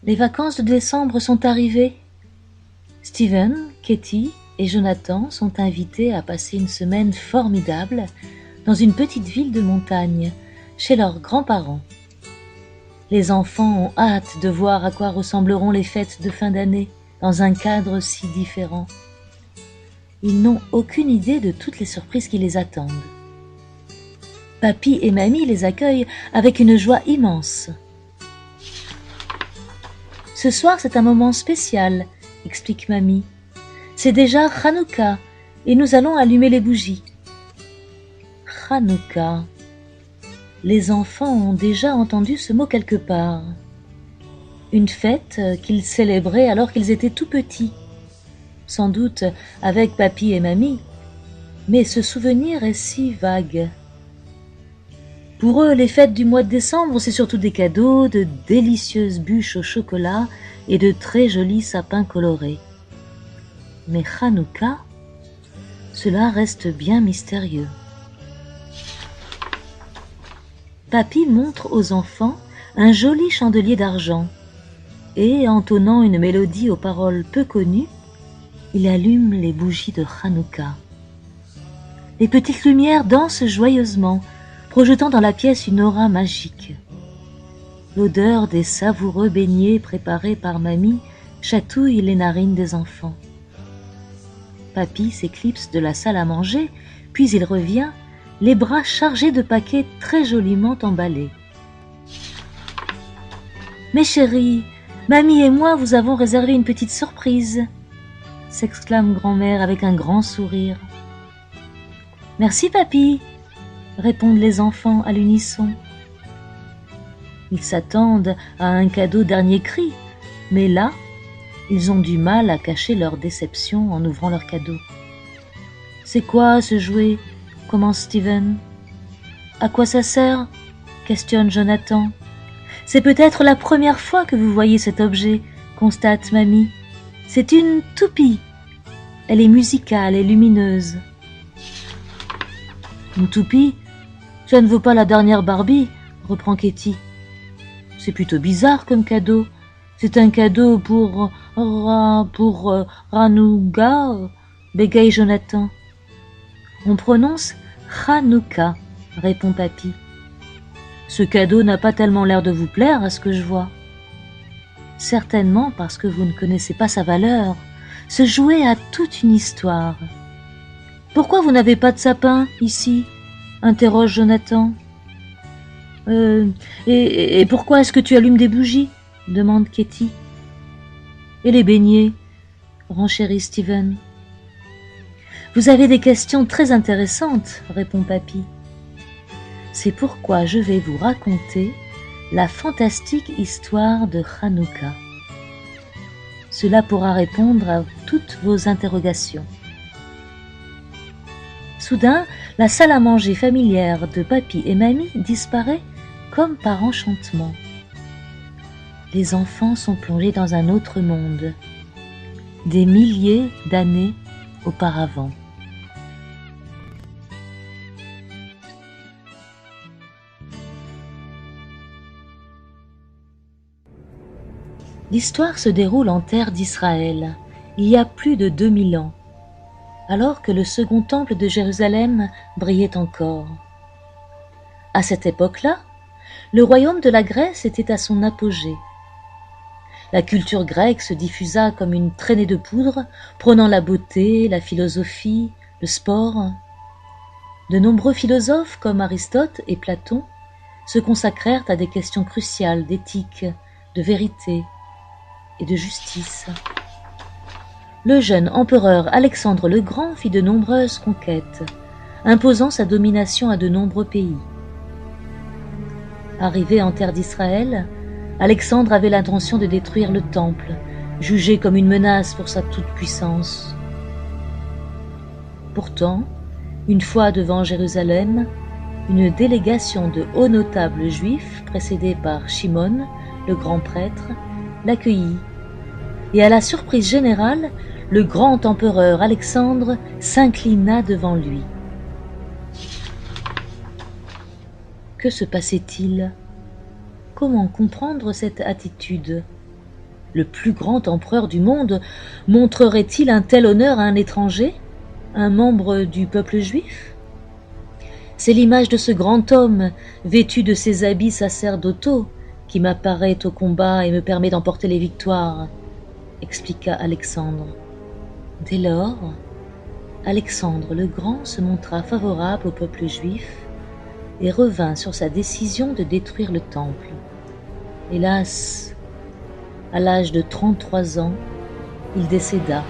Les vacances de décembre sont arrivées. Steven, Katie et Jonathan sont invités à passer une semaine formidable dans une petite ville de montagne, chez leurs grands-parents. Les enfants ont hâte de voir à quoi ressembleront les fêtes de fin d'année dans un cadre si différent. Ils n'ont aucune idée de toutes les surprises qui les attendent. Papy et Mamie les accueillent avec une joie immense. Ce soir, c'est un moment spécial, explique Mamie. C'est déjà Hanouka et nous allons allumer les bougies. Hanouka. Les enfants ont déjà entendu ce mot quelque part. Une fête qu'ils célébraient alors qu'ils étaient tout petits. Sans doute avec Papy et Mamie, mais ce souvenir est si vague. Pour eux, les fêtes du mois de décembre, c'est surtout des cadeaux, de délicieuses bûches au chocolat et de très jolis sapins colorés. Mais Hanouka, cela reste bien mystérieux. Papy montre aux enfants un joli chandelier d'argent et, entonnant une mélodie aux paroles peu connues, il allume les bougies de Hanouka. Les petites lumières dansent joyeusement, projetant dans la pièce une aura magique. L'odeur des savoureux beignets préparés par Mamie chatouille les narines des enfants. Papy s'éclipse de la salle à manger, puis il revient, les bras chargés de paquets très joliment emballés. « Mes chéris, Mamie et moi vous avons réservé une petite surprise !» s'exclame grand-mère avec un grand sourire. « Merci, Papy !» répondent les enfants à l'unisson. Ils s'attendent à un cadeau dernier cri, mais là, ils ont du mal à cacher leur déception en ouvrant leur cadeau. « C'est quoi ce jouet ?» commence Steven. « À quoi ça sert ?» questionne Jonathan. « C'est peut-être la première fois que vous voyez cet objet, constate Mamie. C'est une toupie. Elle est musicale et lumineuse. » « Une toupie ? Ça ne vaut pas la dernière Barbie, reprend Katie. C'est plutôt bizarre comme cadeau. C'est un cadeau pour Hanouka, bégaye Jonathan. On prononce Hanouka, répond Papy. Ce cadeau n'a pas tellement l'air de vous plaire à ce que je vois. Certainement parce que vous ne connaissez pas sa valeur. Ce jouet a toute une histoire. Pourquoi vous n'avez pas de sapin ici ? Interroge Jonathan. Et pourquoi est-ce que tu allumes des bougies ? Demande Katie. Et les beignets ? Renchérit Steven. Vous avez des questions très intéressantes, répond Papy. C'est pourquoi je vais vous raconter la fantastique histoire de Hanouka. Cela pourra répondre à toutes vos interrogations. Soudain, la salle à manger familière de Papy et Mamie disparaît comme par enchantement. Les enfants sont plongés dans un autre monde, des milliers d'années auparavant. L'histoire se déroule en terre d'Israël, il y a plus de 2000 ans, alors que le second temple de Jérusalem brillait encore. À cette époque-là, le royaume de la Grèce était à son apogée. La culture grecque se diffusa comme une traînée de poudre, prônant la beauté, la philosophie, le sport. De nombreux philosophes comme Aristote et Platon se consacrèrent à des questions cruciales d'éthique, de vérité et de justice. Le jeune empereur Alexandre le Grand fit de nombreuses conquêtes, imposant sa domination à de nombreux pays. Arrivé en terre d'Israël, Alexandre avait l'intention de détruire le temple, jugé comme une menace pour sa toute-puissance. Pourtant, une fois devant Jérusalem, une délégation de hauts notables juifs, précédée par Shimon, le grand prêtre, l'accueillit, et à la surprise générale, le grand empereur Alexandre s'inclina devant lui. Que se passait-il ? Comment comprendre cette attitude ? le plus grand empereur du monde, montrerait-il un tel honneur à un étranger, un membre du peuple juif? C'est l'image de ce grand homme, vêtu de ses habits sacerdotaux, qui m'apparaît au combat et me permet d'emporter les victoires, expliqua Alexandre. Dès lors, Alexandre le Grand se montra favorable au peuple juif et revint sur sa décision de détruire le temple. Hélas, à l'âge de 33 ans, il décéda,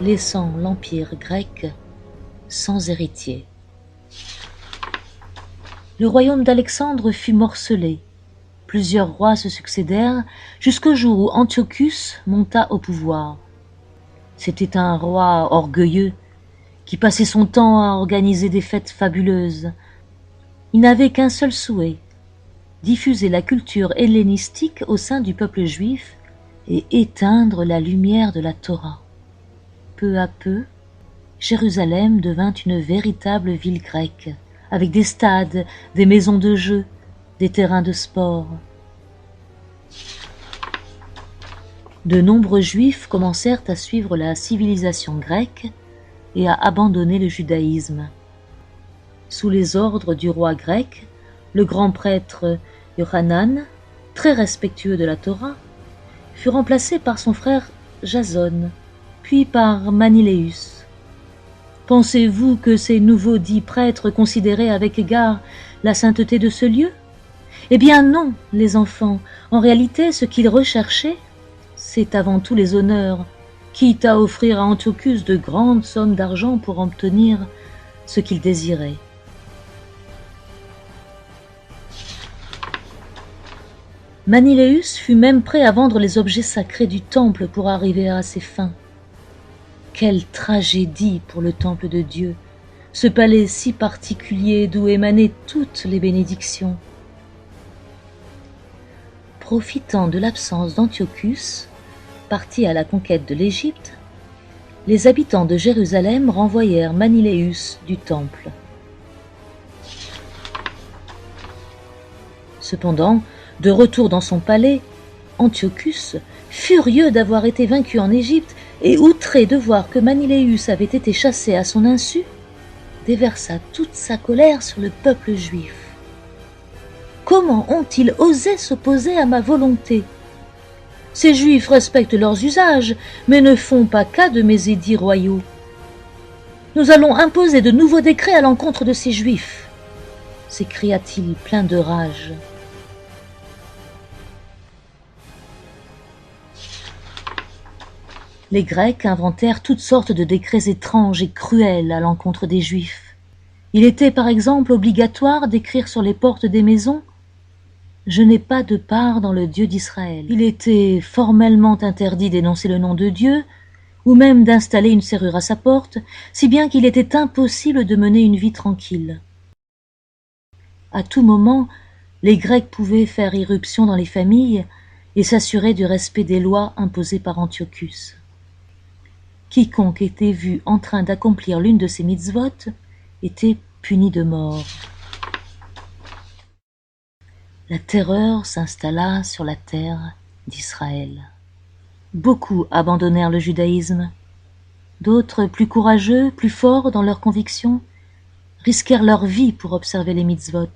laissant l'empire grec sans héritier. Le royaume d'Alexandre fut morcelé. Plusieurs rois se succédèrent jusqu'au jour où Antiochus monta au pouvoir. C'était un roi orgueilleux qui passait son temps à organiser des fêtes fabuleuses. Il n'avait qu'un seul souhait, diffuser la culture hellénistique au sein du peuple juif et éteindre la lumière de la Torah. Peu à peu, Jérusalem devint une véritable ville grecque, avec des stades, des maisons de jeux, des terrains de sport. De nombreux juifs commencèrent à suivre la civilisation grecque et à abandonner le judaïsme. Sous les ordres du roi grec, le grand prêtre Yochanan, très respectueux de la Torah, fut remplacé par son frère Jason, puis par Maniléus. Pensez-vous que ces nouveaux dits prêtres considéraient avec égard la sainteté de ce lieu? Eh bien non, les enfants, en réalité ce qu'ils recherchaient, c'est avant tout les honneurs, quitte à offrir à Antiochus de grandes sommes d'argent pour obtenir ce qu'ils désiraient. Maniléus fut même prêt à vendre les objets sacrés du temple pour arriver à ses fins. Quelle tragédie pour le temple de Dieu, ce palais si particulier d'où émanaient toutes les bénédictions. Profitant de l'absence d'Antiochus, parti à la conquête de l'Égypte, les habitants de Jérusalem renvoyèrent Maniléus du temple. Cependant, de retour dans son palais, Antiochus, furieux d'avoir été vaincu en Égypte et outré de voir que Maniléus avait été chassé à son insu, déversa toute sa colère sur le peuple juif. Comment ont-ils osé s'opposer à ma volonté? Ces Juifs respectent leurs usages, mais ne font pas cas de mes édits royaux. Nous allons imposer de nouveaux décrets à l'encontre de ces Juifs, s'écria-t-il plein de rage. Les Grecs inventèrent toutes sortes de décrets étranges et cruels à l'encontre des Juifs. Il était par exemple obligatoire d'écrire sur les portes des maisons « Je n'ai pas de part dans le Dieu d'Israël ». Il était formellement interdit d'énoncer le nom de Dieu, ou même d'installer une serrure à sa porte, si bien qu'il était impossible de mener une vie tranquille. À tout moment, les Grecs pouvaient faire irruption dans les familles et s'assurer du respect des lois imposées par Antiochus. Quiconque était vu en train d'accomplir l'une de ces mitzvot était puni de mort. La terreur s'installa sur la terre d'Israël. Beaucoup abandonnèrent le judaïsme. D'autres, plus courageux, plus forts dans leurs convictions, risquèrent leur vie pour observer les mitzvot.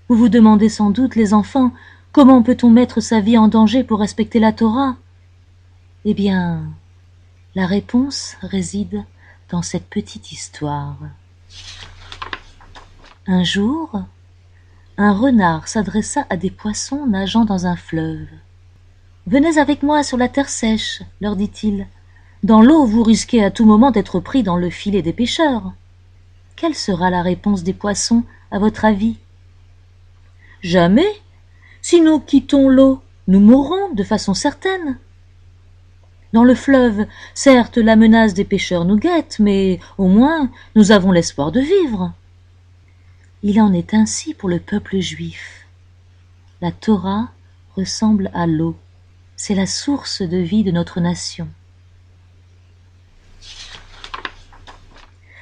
Vous vous demandez sans doute, les enfants, comment peut-on mettre sa vie en danger pour respecter la Torah? Eh bien, la réponse réside dans cette petite histoire. Un jour, un renard s'adressa à des poissons nageant dans un fleuve. « Venez avec moi sur la terre sèche, leur dit-il. Dans l'eau, vous risquez à tout moment d'être pris dans le filet des pêcheurs. Quelle sera la réponse des poissons, à votre avis? Jamais. Si nous quittons l'eau, nous mourrons de façon certaine. Dans le fleuve, certes, la menace des pêcheurs nous guette, mais au moins nous avons l'espoir de vivre. Il en est ainsi pour le peuple juif. La Torah ressemble à l'eau. C'est la source de vie de notre nation.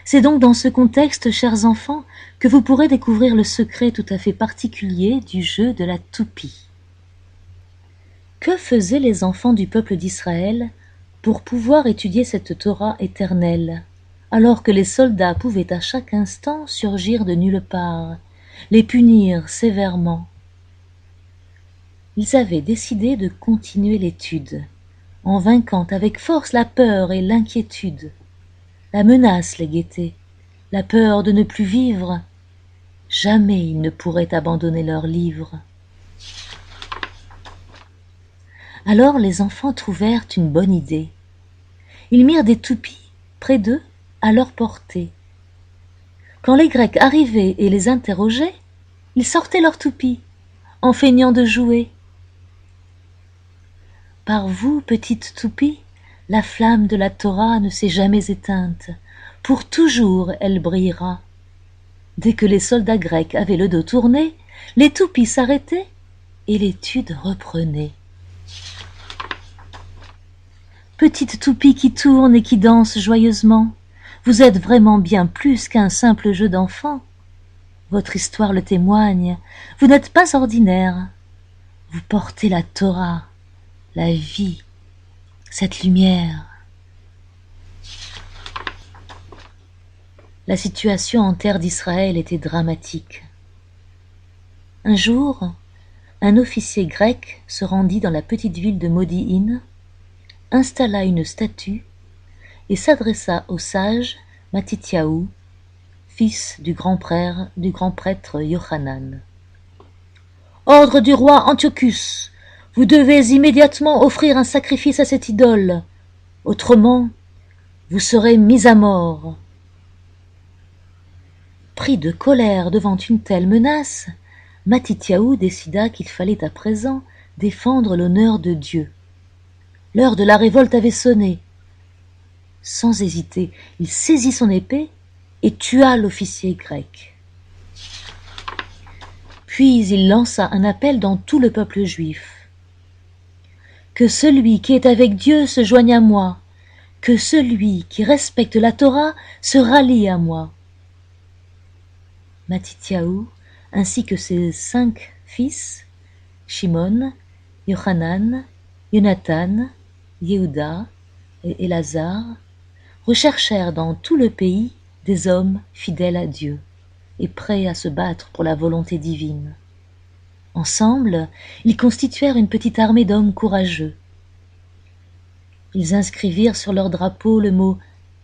C'est donc dans ce contexte, chers enfants, que vous pourrez découvrir le secret tout à fait particulier du jeu de la toupie. Que faisaient les enfants du peuple d'Israël pour pouvoir étudier cette Torah éternelle, alors que les soldats pouvaient à chaque instant surgir de nulle part, les punir sévèrement? Ils avaient décidé de continuer l'étude, en vainquant avec force la peur et l'inquiétude. La menace les guettait, la peur de ne plus vivre. Jamais ils ne pourraient abandonner leur livre. Alors les enfants trouvèrent une bonne idée. Ils mirent des toupies près d'eux, à leur portée. Quand les Grecs arrivaient et les interrogeaient, ils sortaient leurs toupies, en feignant de jouer. Par vous, petite toupie, la flamme de la Torah ne s'est jamais éteinte. Pour toujours elle brillera. Dès que les soldats grecs avaient le dos tourné, les toupies s'arrêtaient et l'étude reprenait. Petite toupie qui tourne et qui danse joyeusement, vous êtes vraiment bien plus qu'un simple jeu d'enfant. Votre histoire le témoigne, vous n'êtes pas ordinaire. Vous portez la Torah, la vie, cette lumière. La situation en terre d'Israël était dramatique. Un jour, un officier grec se rendit dans la petite ville de Modi'in, installa une statue et s'adressa au sage Mattityahu, fils du grand prêtre Yochanan. « Ordre du roi Antiochus, vous devez immédiatement offrir un sacrifice à cette idole, autrement vous serez mis à mort. » Pris de colère devant une telle menace, Mattityahu décida qu'il fallait à présent défendre l'honneur de Dieu. L'heure de la révolte avait sonné. Sans hésiter, il saisit son épée et tua l'officier grec. Puis il lança un appel dans tout le peuple juif. « Que celui qui est avec Dieu se joigne à moi, que celui qui respecte la Torah se rallie à moi. » Mattityahu, ainsi que ses 5 fils, Shimon, Yochanan, Yonatan, Yehuda et Élazar, recherchèrent dans tout le pays des hommes fidèles à Dieu et prêts à se battre pour la volonté divine. Ensemble, ils constituèrent une petite armée d'hommes courageux. Ils inscrivirent sur leur drapeau le mot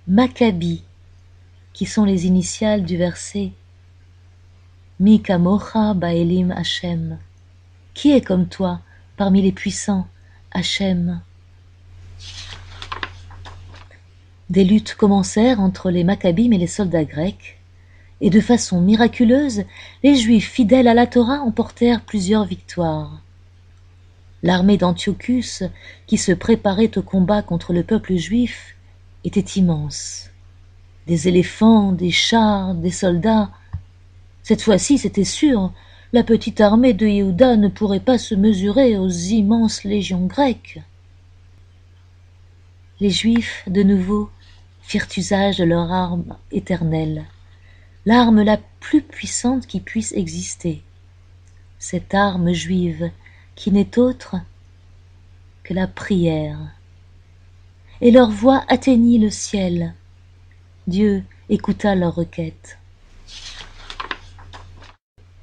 Maccabi, qui sont les initiales du verset Mi kamocha ba'elim Hashem. Qui est comme toi parmi les puissants, Hachem? Des luttes commencèrent entre les Maccabim et les soldats grecs, et de façon miraculeuse, les Juifs fidèles à la Torah emportèrent plusieurs victoires. L'armée d'Antiochus, qui se préparait au combat contre le peuple juif, était immense. Des éléphants, des chars, des soldats. Cette fois-ci, c'était sûr, la petite armée de Yehuda ne pourrait pas se mesurer aux immenses légions grecques. Les Juifs, de nouveau, firent usage de leur arme éternelle, l'arme la plus puissante qui puisse exister, cette arme juive qui n'est autre que la prière. Et leur voix atteignit le ciel. Dieu écouta leur requête.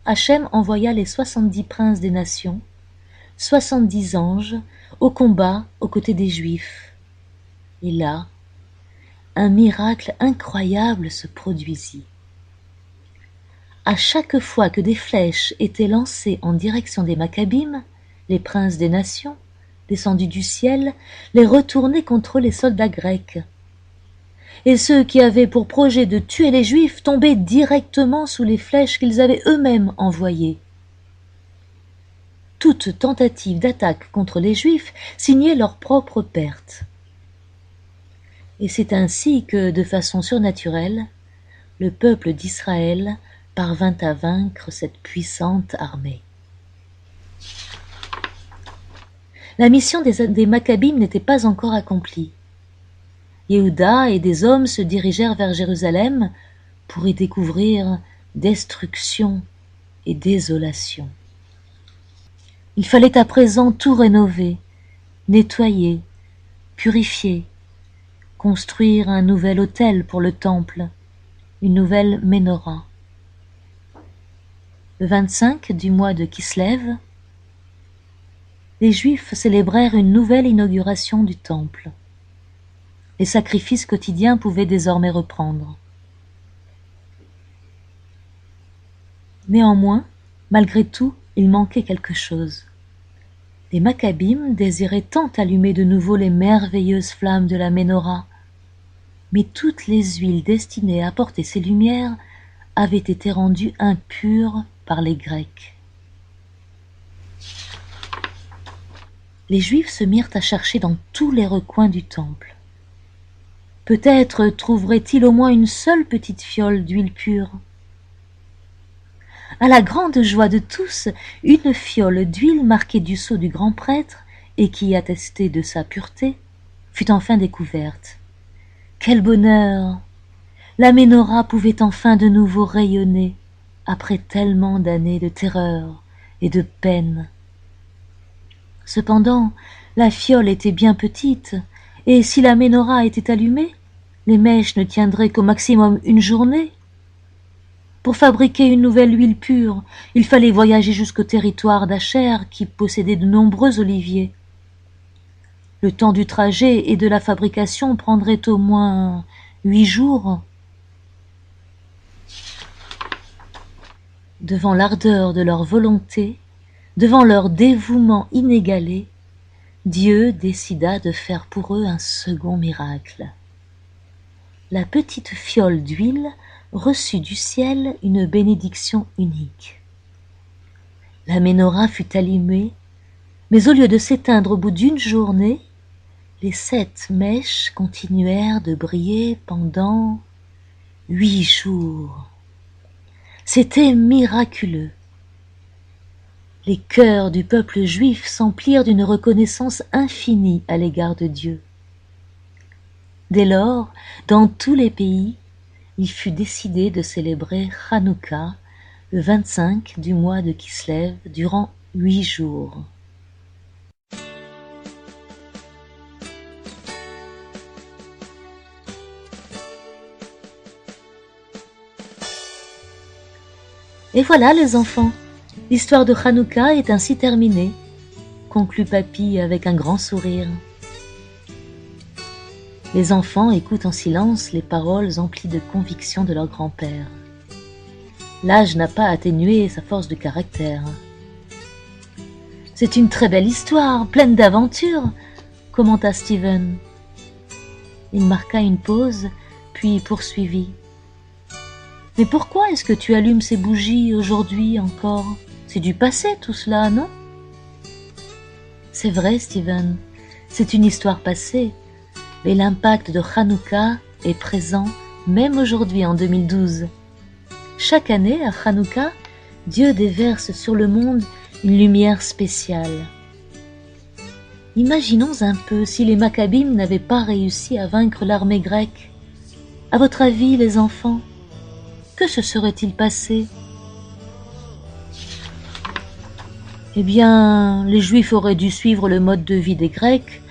Hachem envoya les 70 princes des nations, 70 anges, au combat aux côtés des Juifs. Et là, un miracle incroyable se produisit. À chaque fois que des flèches étaient lancées en direction des Maccabim, les princes des nations, descendus du ciel, les retournaient contre les soldats grecs. Et ceux qui avaient pour projet de tuer les Juifs tombaient directement sous les flèches qu'ils avaient eux-mêmes envoyées. Toute tentative d'attaque contre les Juifs signait leur propre perte. Et c'est ainsi que, de façon surnaturelle, le peuple d'Israël parvint à vaincre cette puissante armée. La mission des Maccabim n'était pas encore accomplie. Yehuda et des hommes se dirigèrent vers Jérusalem pour y découvrir destruction et désolation. Il fallait à présent tout rénover, nettoyer, purifier, construire un nouvel autel pour le temple, une nouvelle ménorah. Le 25 du mois de Kislev, les Juifs célébrèrent une nouvelle inauguration du temple. Les sacrifices quotidiens pouvaient désormais reprendre. Néanmoins, malgré tout, il manquait quelque chose. Les Maccabim désiraient tant allumer de nouveau les merveilleuses flammes de la Ménorah, mais toutes les huiles destinées à apporter ces lumières avaient été rendues impures par les Grecs. Les Juifs se mirent à chercher dans tous les recoins du temple. Peut-être trouveraient-ils au moins une seule petite fiole d'huile pure. À la grande joie de tous, une fiole d'huile marquée du sceau du grand prêtre et qui attestait de sa pureté fut enfin découverte. Quel bonheur! La Ménorah pouvait enfin de nouveau rayonner après tellement d'années de terreur et de peine. Cependant, la fiole était bien petite, et si la Ménorah était allumée, les mèches ne tiendraient qu'au maximum une journée. Pour fabriquer une nouvelle huile pure, il fallait voyager jusqu'au territoire d'Acher qui possédait de nombreux oliviers. Le temps du trajet et de la fabrication prendrait au moins 8 jours. Devant l'ardeur de leur volonté, devant leur dévouement inégalé, Dieu décida de faire pour eux un second miracle. La petite fiole d'huile reçut du ciel une bénédiction unique. La Ménorah fut allumée, mais au lieu de s'éteindre au bout d'une journée, les 7 mèches continuèrent de briller pendant 8 jours. C'était miraculeux. Les cœurs du peuple juif s'emplirent d'une reconnaissance infinie à l'égard de Dieu. Dès lors, dans tous les pays, il fut décidé de célébrer Hanouka le 25 du mois de Kislev durant 8 jours. Et voilà les enfants, l'histoire de Hanouka est ainsi terminée, conclut Papy avec un grand sourire. Les enfants écoutent en silence les paroles emplies de conviction de leur grand-père. L'âge n'a pas atténué sa force de caractère. C'est une très belle histoire, pleine d'aventures, commenta Steven. Il marqua une pause, puis poursuivit. Mais pourquoi est-ce que tu allumes ces bougies aujourd'hui encore? C'est du passé tout cela, non? C'est vrai, Steven, c'est une histoire passée, mais l'impact de Hanouka est présent même aujourd'hui en 2012. Chaque année, à Hanouka, Dieu déverse sur le monde une lumière spéciale. Imaginons un peu si les Maccabim n'avaient pas réussi à vaincre l'armée grecque. À votre avis, les enfants, que se serait-il passé? Eh bien, les Juifs auraient dû suivre le mode de vie des Grecs,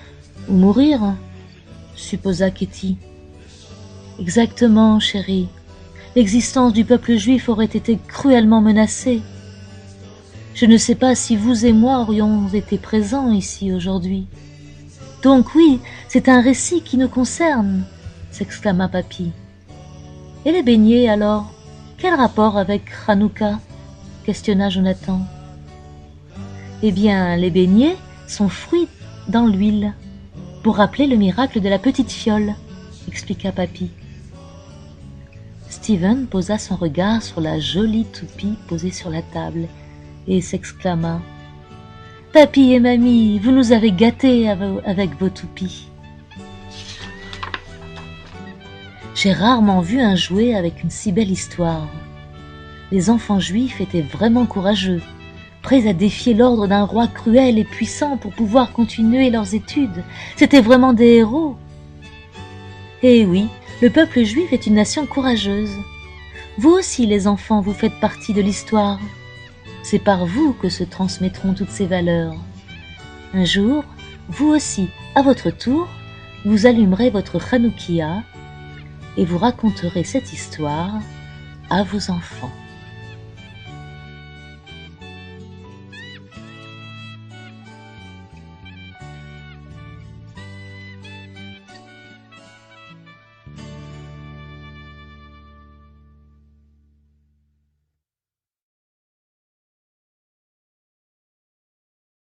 ou mourir, supposa Katie. Exactement, chérie. L'existence du peuple juif aurait été cruellement menacée. Je ne sais pas si vous et moi aurions été présents ici aujourd'hui. Donc oui, c'est un récit qui nous concerne, s'exclama Papy. Et les beignets alors? Quel rapport avec Hanouka? Questionna Jonathan. Eh bien, les beignets sont fruits dans l'huile, pour rappeler le miracle de la petite fiole, expliqua Papy. Steven posa son regard sur la jolie toupie posée sur la table et s'exclama « Papy et mamie, vous nous avez gâtés avec vos toupies. » J'ai rarement vu un jouet avec une si belle histoire. Les enfants juifs étaient vraiment courageux, prêts à défier l'ordre d'un roi cruel et puissant pour pouvoir continuer leurs études. C'étaient vraiment des héros. Eh oui, le peuple juif est une nation courageuse. Vous aussi, les enfants, vous faites partie de l'histoire. C'est par vous que se transmettront toutes ces valeurs. Un jour, vous aussi, à votre tour, vous allumerez votre Hanoukia et vous raconterez cette histoire à vos enfants.